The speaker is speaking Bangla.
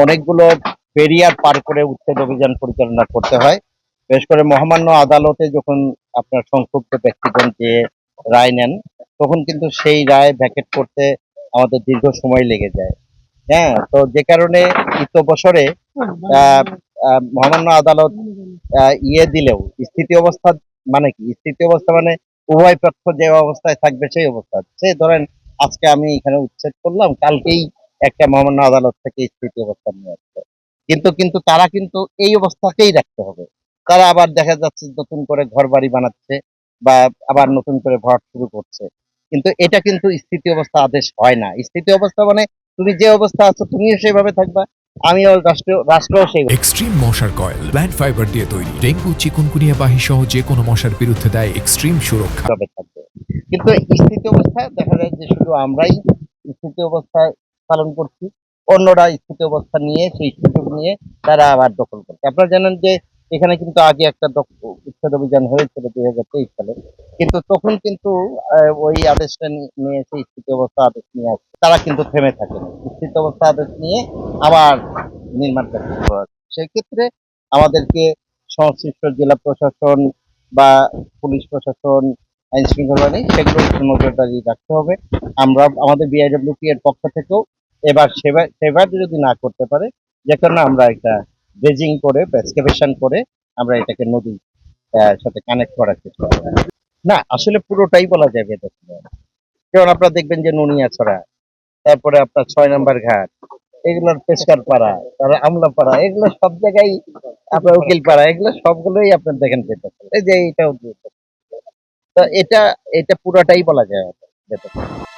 অনেকগুলো ব্যারিয়ার পার করে উচ্ছেদ অভিযান পরিচালনা করতে হয়। বিশেষ করে মহামান্য আদালতে যখন আপনার সংক্ষুব্ধ ব্যক্তিগণ যে রায় নেন, তখন কিন্তু সেই রায় ভ্যাকেট করতে আমাদের দীর্ঘ সময় লেগে যায়। হ্যাঁ? তো যে কারণে ইতবছরে আ মহামান্য আদালত দিলেও স্থিতি অবস্থা মানে কি? স্থিতি অবস্থা মানে উভয় পক্ষ যে অবস্থায় থাকবে সেই অবস্থা। সে ধরেন আজকে আমি এখানে উচ্ছেদ করলাম, কালকেই একটা মহামান্য আদালত থেকে স্থিতি অবস্থা নিয়ে আসছে। কিন্তু তারা কিন্তু এই অবস্থাকেই রাখতে হবে। তারা আবার দেখা যাচ্ছে নতুন করে ঘরবাড়ি বানাচ্ছে বা আবার নতুন করে ভরাট শুরু করছে। কিন্তু এটা কিন্তু স্থিতি অবস্থা আদেশ হয় না। স্থিতি অবস্থা মানে তুমি যে অবস্থা আছো তুমিও সেভাবে থাকবা, আমিও রাষ্ট্রও সেই এক্সট্রিম মশার কয়েল প্ল্যান্ট ফাইবার দিয়ে তৈরি, ডেঙ্গু চিকুনগুনিয়া বাহি সহ যে কোনো মশার বিরুদ্ধে দেয় এক্সট্রিম সুরক্ষা। ভাবে থাকবে। কিন্তু স্থিতি অবস্থায় দেখা যায় যে শুধু আমরাই স্থিতি অবস্থা পালন করছি। অন্যরা স্থিতি অবস্থা নিয়ে সেই সুযোগ নিয়ে তারা আবার দখল করছে। আপনারা জানেন যে এখানে কিন্তু আগে একটা উচ্ছেদ অভিযান হয়েছিল ২০২৩ সালে। কিন্তু তখন কিন্তু ওই আদেশটা নিয়ে এসে স্থিতি অবস্থা আদেশ নিয়ে আসছে। তারা কিন্তু থেমে থাকেনি। স্থিতি অবস্থা আদেশ নিয়ে আবার নির্মাণ কাজ শুরু করা হচ্ছে। সেক্ষেত্রে আমাদেরকে সংশ্লিষ্ট জেলা প্রশাসন বা পুলিশ প্রশাসন, আইন শৃঙ্খলা বাহিনী সেগুলোর একটু নজরদারি রাখতে হবে। আমরা আমাদের বিআইডব্লিউটি এর পক্ষ থেকেও এবার সেবার যদি না করতে পারে, যে কারণে আমরা একটা ড্রেজিং করে বা এক্সকাভেশন করে আমরা এটাকে নদীর সাথে কানেক্ট করার চেষ্টা করব। না আসলে পুরোটাই বলা যাবে এটা ছিল। যেমন আপনারা দেখবেন যে নুনিয়াছড়া, তারপরে আপনার ৬ নাম্বার ঘাট, এগুলোর পেশকার পাড়া, তারপরে আমলাপাড়া, এগুলো সব জায়গায় আপনার উকিলপাড়া, এগুলো সবগুলোই আপনার দেখেন পেতেছে। এই যে এইটাও তো এটা পুরাটাই বলা যায় যেতে পারে।